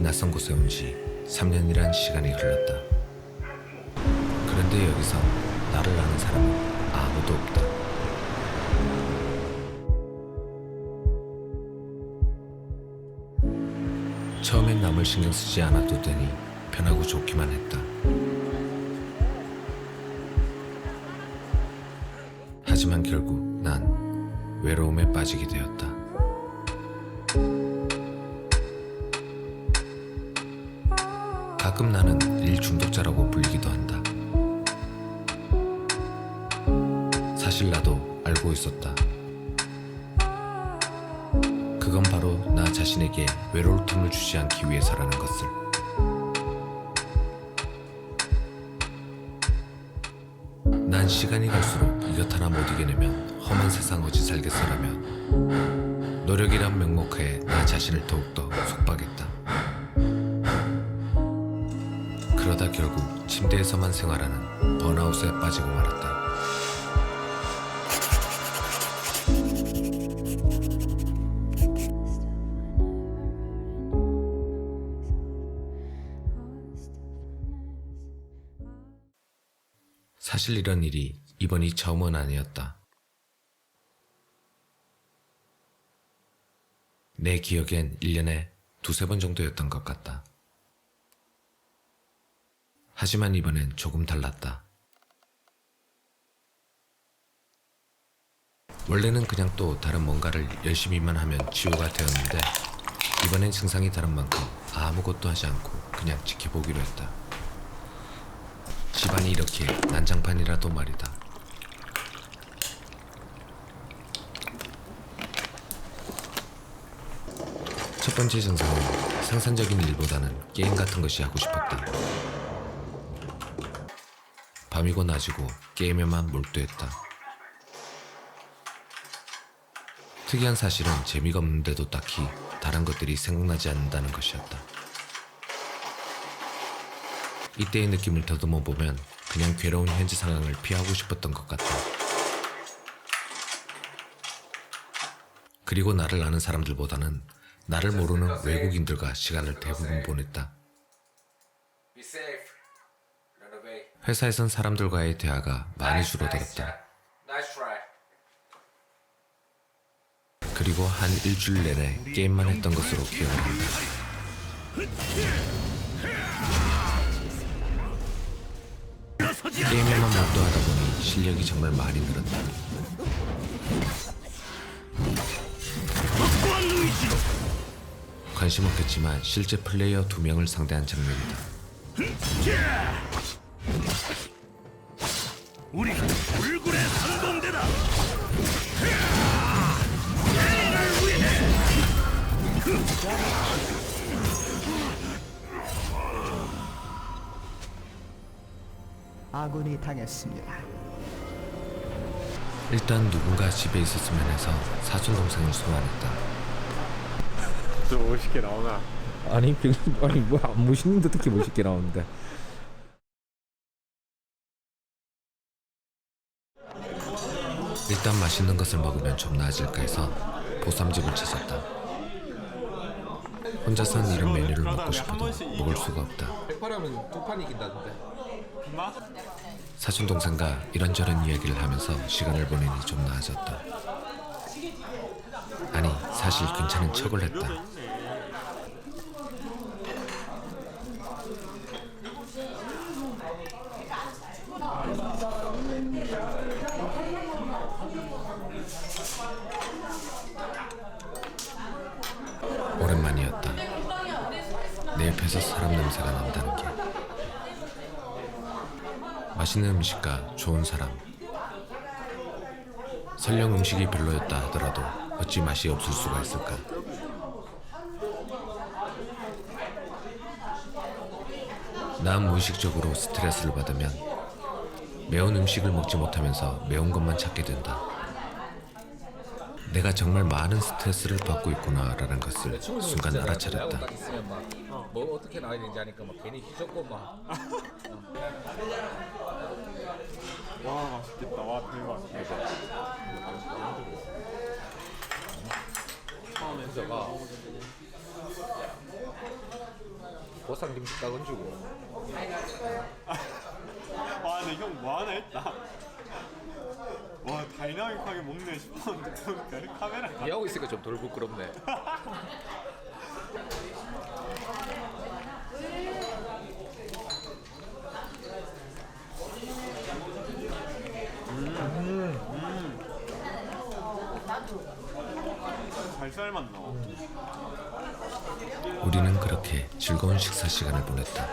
낯선 곳에 온 지 3년이란 시간이 흘렀다. 그런데 여기서 나를 아는 사람은 아무도 없다. 처음엔 남을 신경 쓰지 않아도 되니 편하고 좋기만 했다. 하지만 결국 난 외로움에 빠지게 되었다. 가끔 나는 일 중독자라고 불리기도 한다. 사실 나도 알고 있었다. 그건 바로 나 자신에게 외로울 틈을 주지 않기 위해서라는 것을. 난 시간이 갈수록 이것 하나 못 이겨내면 험한 세상 어찌 살겠어라며 노력이란 명목하에 나 자신을 더욱더 속박했다. 그러다 결국 침대에서만 생활하는 번아웃에 빠지고 말았다. 사실 이런 일이 이번이 처음은 아니었다. 내 기억엔 1년에 두세 번 정도였던 것 같다. 하지만 이번엔 조금 달랐다. 원래는 그냥 또 다른 뭔가를 열심히만 하면 치유가 되었는데 이번엔 증상이 다른 만큼 아무것도 하지 않고 그냥 지켜보기로 했다. 집안이 이렇게 난장판이라도 말이다. 첫 번째 증상은 생산적인 일보다는 게임 같은 것이 하고 싶었다. 밤이고 낮이고 게임에만 몰두했다. 특이한 사실은 재미가 없는데도 딱히 다른 것들이 생각나지 않는다는 것이었다. 이때의 느낌을 더듬어 보면 그냥 괴로운 현재 상황을 피하고 싶었던 것 같다. 그리고 나를 아는 사람들보다는 나를 모르는 외국인들과 시간을 대부분 보냈다. 회사에선 사람들과의 대화가 많이 줄어들었다. 그리고 한 일주일 내내 게임만 했던 것으로 기억을 한다. 게임에만 몰두하다 보니 실력이 정말 많이 늘었다. 관심 없겠지만 실제 플레이어 2명을 상대한 장면이다. 우리가 불굴의 선동대다. 아군이 당했습니다. 일단 누군가 집에 있었으면 해서 사촌 동생을 소환했다. 좀 멋있게 나오나? 아니 뭐야 안 멋있는데 어떻게 멋있게 나오는데. 일단 맛있는 것을 먹으면 좀 나아질까 해서 보쌈집을 찾았다. 혼자선 이런 메뉴를 먹고 싶어도 먹을 수가 없다. 108하면 2판 이긴다던데. 사촌 동생과 이런저런 이야기를 하면서 시간을 보내니 좀 나아졌다. 아니 사실 괜찮은 척을 했다. 오랜만이었다. 내 옆에서 사람 냄새가 난다는 게. 맛있는 음식과 좋은 사람. 설령 음식이 별로였다 하더라도 어찌 맛이 없을 수가 있을까. 난 무의식적으로 스트레스를 받으면 매운 음식을 먹지 못하면서 매운 것만 찾게 된다. 내가 정말 많은 스트레스를 받고 있구나라는 것을 순간 알아차렸다. 뭐 어떻게 나와야 되는지 아니까 막 괜히 휘젓고 막. 와 맛있겠다. 와 대박. 처음에 저가 보쌈 김치 딱 얹고. 와 근데 형 뭐하나 했다. 와 다이나믹하게 먹네 싶었는데 또 카메라가 이 하고 있으니까 좀 덜 부끄럽네. 잘 삶았나. 우리는 그렇게 즐거운 식사 시간을 보냈다.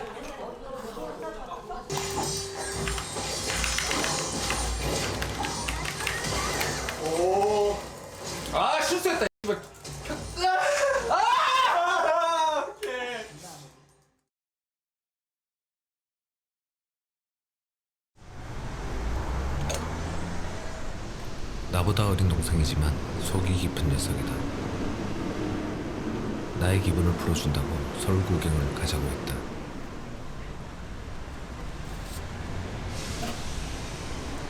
아 실수했다. 나보다 어린 동생이지만 속이 깊은 녀석이다. 나의 기분을 풀어준다고 서울 구경을 가자고 했다.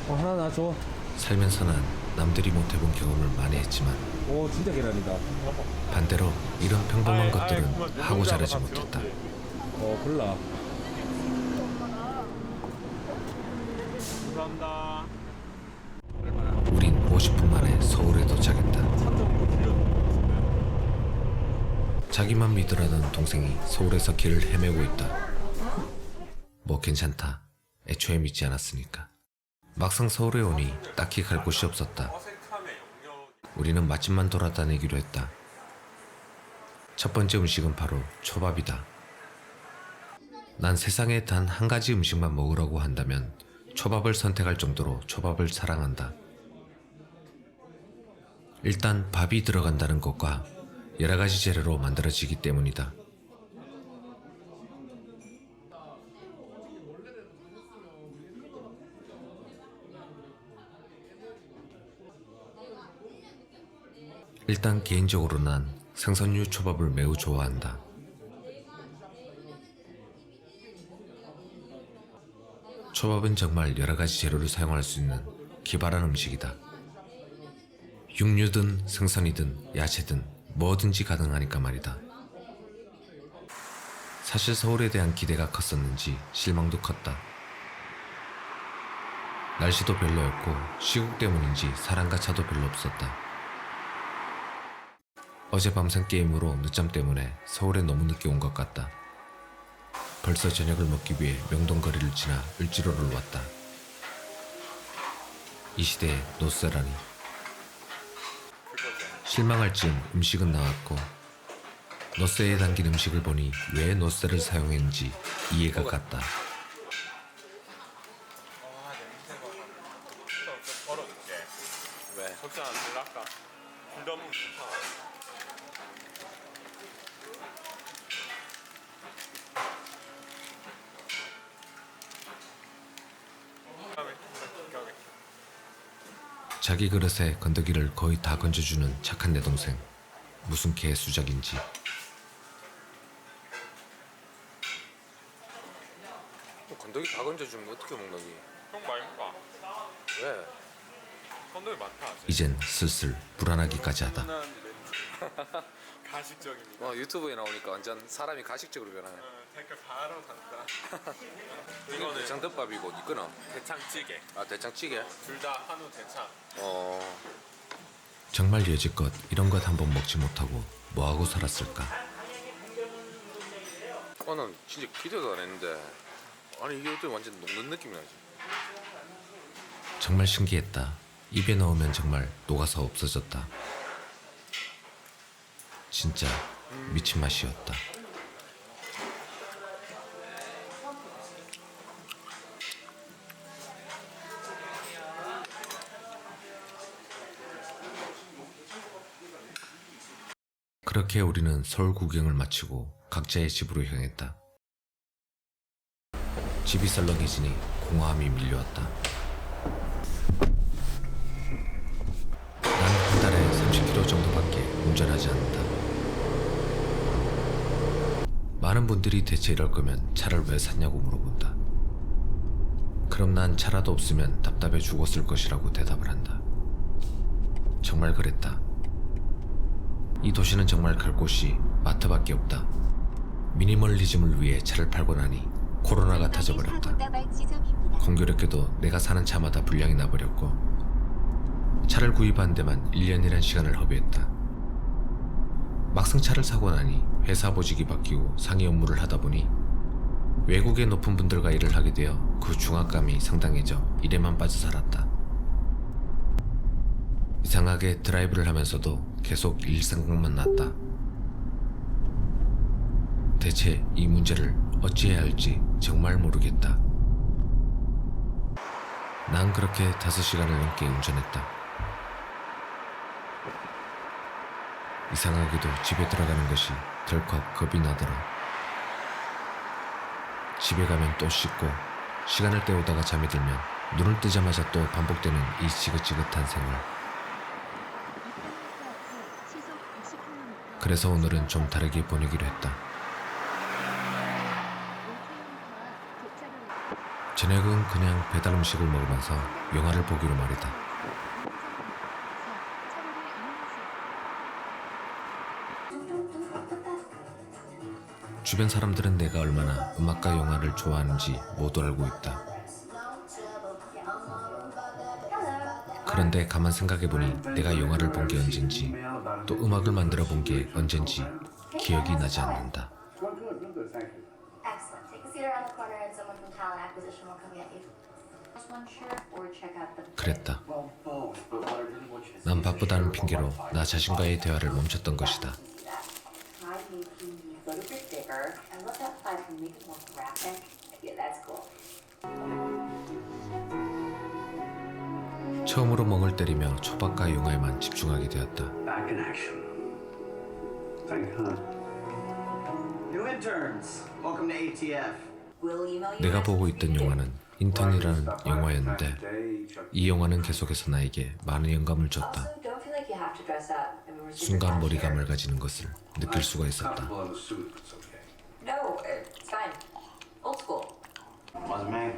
하나 놔줘. 살면서 난 남들이 못해본 경험을 많이 했지만 오 진짜 계란이다. 반대로 이런 평범한 것들은 하고 자라지 못했다. 골라. 감사합니다. 우린 50분 만에 서울에 도착했다. 자기만 믿으라는 동생이 서울에서 길을 헤매고 있다. 뭐 괜찮다. 애초에 믿지 않았으니까. 막상 서울에 오니 딱히 갈 곳이 없었다. 우리는 맛집만 돌아다니기로 했다. 첫 번째 음식은 바로 초밥이다. 난 세상에 단 한 가지 음식만 먹으라고 한다면 초밥을 선택할 정도로 초밥을 사랑한다. 일단 밥이 들어간다는 것과 여러 가지 재료로 만들어지기 때문이다. 일단 개인적으로 난 생선류 초밥을 매우 좋아한다. 초밥은 정말 여러 가지 재료를 사용할 수 있는 기발한 음식이다. 육류든 생선이든 야채든 뭐든지 가능하니까 말이다. 사실 서울에 대한 기대가 컸었는지 실망도 컸다. 날씨도 별로였고 시국 때문인지 사람과 차도 별로 없었다. 어젯밤샘 게임으로 늦잠 때문에 서울에 너무 늦게 온 것 같다. 벌써 저녁을 먹기 위해 명동거리를 지나 을지로를 왔다. 이 시대에 노쇠라니. 실망할 즈음 음식은 나왔고 노쇠에 담긴 음식을 보니 왜 노쇠를 사용했는지 이해가 갔다. 아 냄새가 좀 벌어줄게. 왜? 적지 않아 들랄까? 불 너무 좋다. 자기 그릇에 건더기를 거의 다 건져주는 착한 내 동생. 무슨 개수작인지. 건더기 다 건져주면 어떻게 먹는지. 형 말까? 왜? 건더기 많다. 이젠 슬슬 불안하기까지 하다. 가식적입니다. 유튜브에 나오니까 완전 사람이 가식적으로 변하네. 댓글 바로 단다. 이거는 대창덮밥이고 이거는 대창찌개. 대창찌개. 둘 다 한우 대창. 정말 여지껏 이런 것 한번 먹지 못하고 뭐하고 살았을까. 난 진짜 기대도 안 했는데 아니 이게 어떻게 완전 녹는 느낌이 나지. 정말 신기했다. 입에 넣으면 정말 녹아서 없어졌다. 진짜 미친 맛이었다. 그렇게 우리는 서울 구경을 마치고 각자의 집으로 향했다. 집이 썰렁해지니 공허함이 밀려왔다. 난 한 달에 30km 정도밖에 운전하지 않는다. 많은 분들이 대체 이럴 거면 차를 왜 샀냐고 물어본다. 그럼 난 차라도 없으면 답답해 죽었을 것이라고 대답을 한다. 정말 그랬다. 이 도시는 정말 갈 곳이 마트밖에 없다. 미니멀리즘을 위해 차를 팔고 나니 코로나가 터져버렸다. 공교롭게도 내가 사는 차마다 불량이 나버렸고 차를 구입하는 데만 1년이란 시간을 허비했다. 막상 차를 사고 나니 회사 보직이 바뀌고 상위 업무를 하다 보니 외국의 높은 분들과 일을 하게 되어 그 중압감이 상당해져 일에만 빠져 살았다. 이상하게 드라이브를 하면서도 계속 일 생각만 났다. 대체 이 문제를 어찌해야 할지 정말 모르겠다. 난 그렇게 5시간을 넘게 운전했다. 이상하게도 집에 들어가는 것이 덜컥 겁이 나더라. 집에 가면 또 씻고 시간을 때우다가 잠이 들면 눈을 뜨자마자 또 반복되는 이 지긋지긋한 생활. 그래서 오늘은 좀 다르게 보내기로 했다. 저녁은 그냥 배달 음식을 먹으면서 영화를 보기로 말이다. 주변 사람들은 내가 얼마나 음악과 영화를 좋아하는지 모두 알고 있다. 그런데 가만 생각해보니 내가 영화를 본 게 언젠지 또 음악을 만들어 본 게 언젠지 기억이 나지 않는다. Excellent. Take a seat around the corner and someone from talent acquisition will come get you. Just one shirt or check out the... 그랬다. 난 바쁘다는 핑계로 나 자신과의 대화를 멈췄던 것이다. Try making the photo bit bigger and let that slide from make it more graphic. Yeah, that's cool. 처음으로 멍을 때리며 초박과 영화에만 집중하게 되었다. Back in action. Thank God. New interns, welcome to ATF. We'll email you... 내가 보고 있던 영화는 인턴이라는 영화였는데 이 영화는 계속해서 나에게 많은 영감을 줬다. Also, don't feel like you have to dress up. I mean, we're super 순간 fast 머리가 here. 맑아지는 것을 느낄 수가 있었다. Comfortable in the suit, it's okay. No, it's fine. Old school. Wasn't me.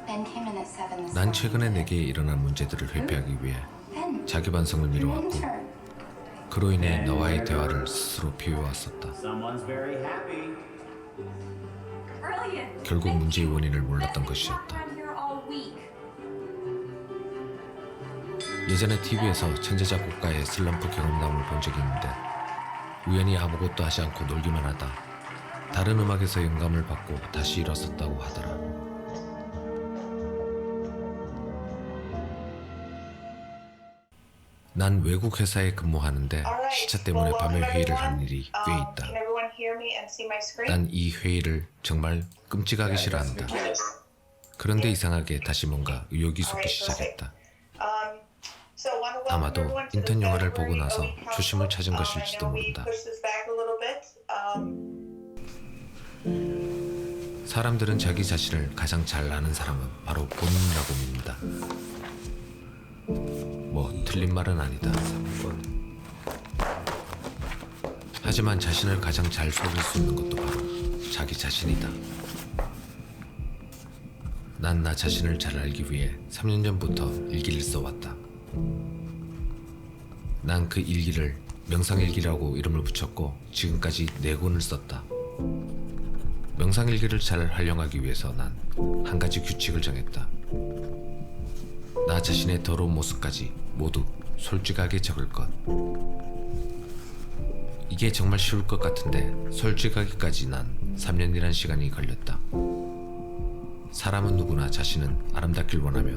Ben came in at 7 this 난 morning. 최근에 내게 일어난 문제들을 회피하기 위해 Ben, 자기 반성을 미뤄왔고 intern. 그로 인해 너와의 대화를 스스로 피워왔었다. Someone's very happy. Brilliant. 결국 문제의 원인을 몰랐던 것이었다. Around here all week. 예전에 TV에서 천재 작곡가의 슬럼프 경험담을 본 적이 있는데 우연히 아무것도 하지 않고 놀기만 하다 다른 음악에서 영감을 받고 다시 일어섰다고 하더라. 난 외국 회사에 근무하는데 시차 때문에 밤에 회의를 하는 일이 꽤 있다. 난 이 회의를 정말 끔찍하게 싫어한다. 그런데 이상하게 다시 뭔가 의욕이 솟기 시작했다. 아마도 인턴 영화를 보고 나서 초심을 찾은 것일지도 모른다. 사람들은 자기 자신을 가장 잘 아는 사람은 바로 본인이라고 믿는다. 뭐 틀린 말은 아니다. 하지만 자신을 가장 잘 속일 수 있는 것도 바로 자기 자신이다. 난 나 자신을 잘 알기 위해 3년 전부터 일기를 써왔다. 난 그 일기를 명상일기라고 이름을 붙였고 지금까지 4권을 썼다. 명상일기를 잘 활용하기 위해서 난 한 가지 규칙을 정했다. 나 자신의 더러운 모습까지 모두 솔직하게 적을 것. 이게 정말 쉬울 것 같은데 솔직하기까지 난 3년이란 시간이 걸렸다. 사람은 누구나 자신은 아름답길 원하며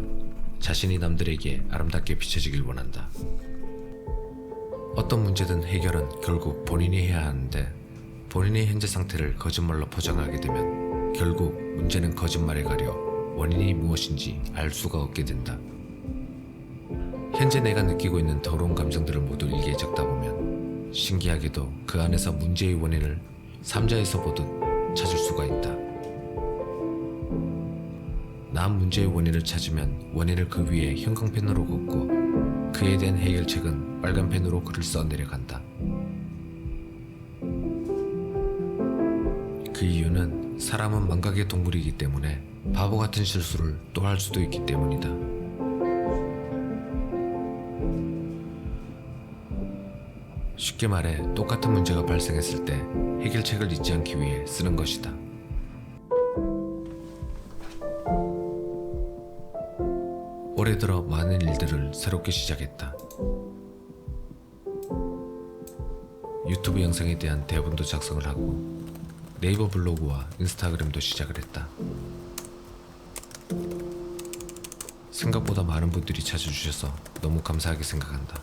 자신이 남들에게 아름답게 비춰지길 원한다. 어떤 문제든 해결은 결국 본인이 해야 하는데 본인의 현재 상태를 거짓말로 포장하게 되면 결국 문제는 거짓말에 가려 원인이 무엇인지 알 수가 없게 된다. 현재 내가 느끼고 있는 더러운 감정들을 모두 일기에 적다 보면 신기하게도 그 안에서 문제의 원인을 삼자에서 보듯 찾을 수가 있다. 난 문제의 원인을 찾으면 원인을 그 위에 형광펜으로 긋고 그에 대한 해결책은 빨간펜으로 글을 써 내려간다. 그 이유는 사람은 망각의 동물이기 때문에 바보 같은 실수를 또 할 수도 있기 때문이다. 쉽게 말해 똑같은 문제가 발생했을 때 해결책을 잊지 않기 위해 쓰는 것이다. 올해 들어 많은 일들을 새롭게 시작했다. 유튜브 영상에 대한 대본도 작성을 하고 네이버 블로그와 인스타그램도 시작을 했다. 생각보다 많은 분들이 찾아주셔서 너무 감사하게 생각한다.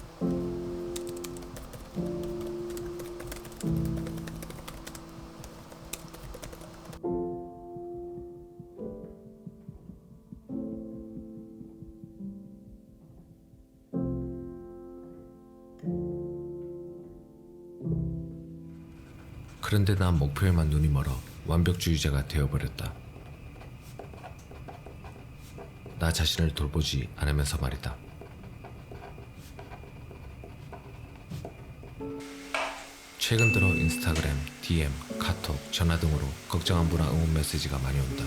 그런데 난 목표에만 눈이 멀어 완벽주의자가 되어버렸다. 나 자신을 돌보지 않으면서 말이다. 최근 들어 인스타그램, DM, 카톡, 전화 등으로 걱정 안부나 응원 메시지가 많이 온다.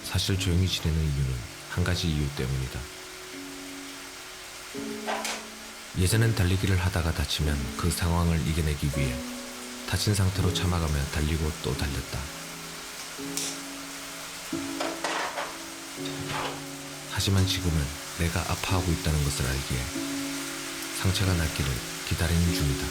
사실 조용히 지내는 이유는 한 가지 이유 때문이다. 예전엔 달리기를 하다가 다치면 그 상황을 이겨내기 위해 다친 상태로 참아가며 달리고 또 달렸다. 하지만 지금은 내가 아파하고 있다는 것을 알기에 상처가 낫기를 기다리는 중이다.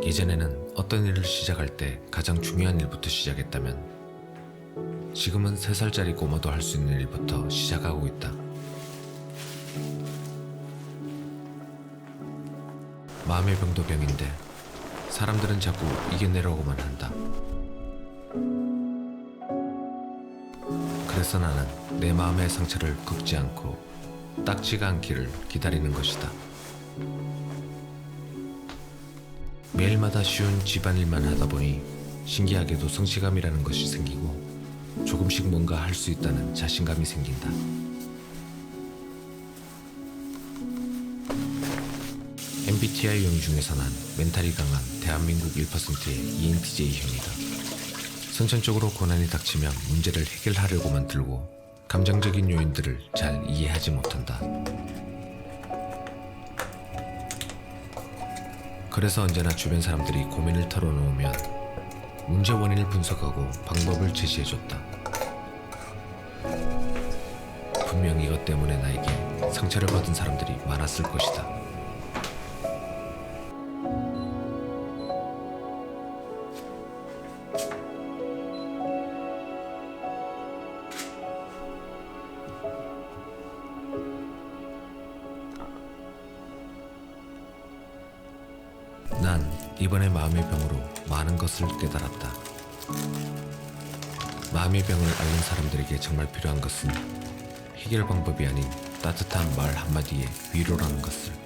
예전에는 어떤 일을 시작할 때 가장 중요한 일부터 시작했다면 지금은 3살짜리 꼬마도 할 수 있는 일부터 시작하고 있다. 마음의 병도 병인데 사람들은 자꾸 이겨내려고만 한다. 그래서 나는 내 마음의 상처를 긁지 않고 딱지가 않기를 기다리는 것이다. 매일마다 쉬운 집안일만 하다 보니 신기하게도 성취감이라는 것이 생기고 조금씩 뭔가 할 수 있다는 자신감이 생긴다. MBTI형 중에서 난 멘탈이 강한 대한민국 1%의 ENTJ형이다. 선천적으로 고난이 닥치면 문제를 해결하려고만 들고 감정적인 요인들을 잘 이해하지 못한다. 그래서 언제나 주변 사람들이 고민을 털어놓으면 문제 원인을 분석하고 방법을 제시해줬다. 분명 이것 때문에 나에게 상처를 받은 사람들이 많았을 것이다. 난 이번에 마음의 병으로 많은 것을 깨달았다. 마음의 병을 앓는 사람들에게 정말 필요한 것은 해결 방법이 아닌 따뜻한 말 한마디의 위로라는 것을.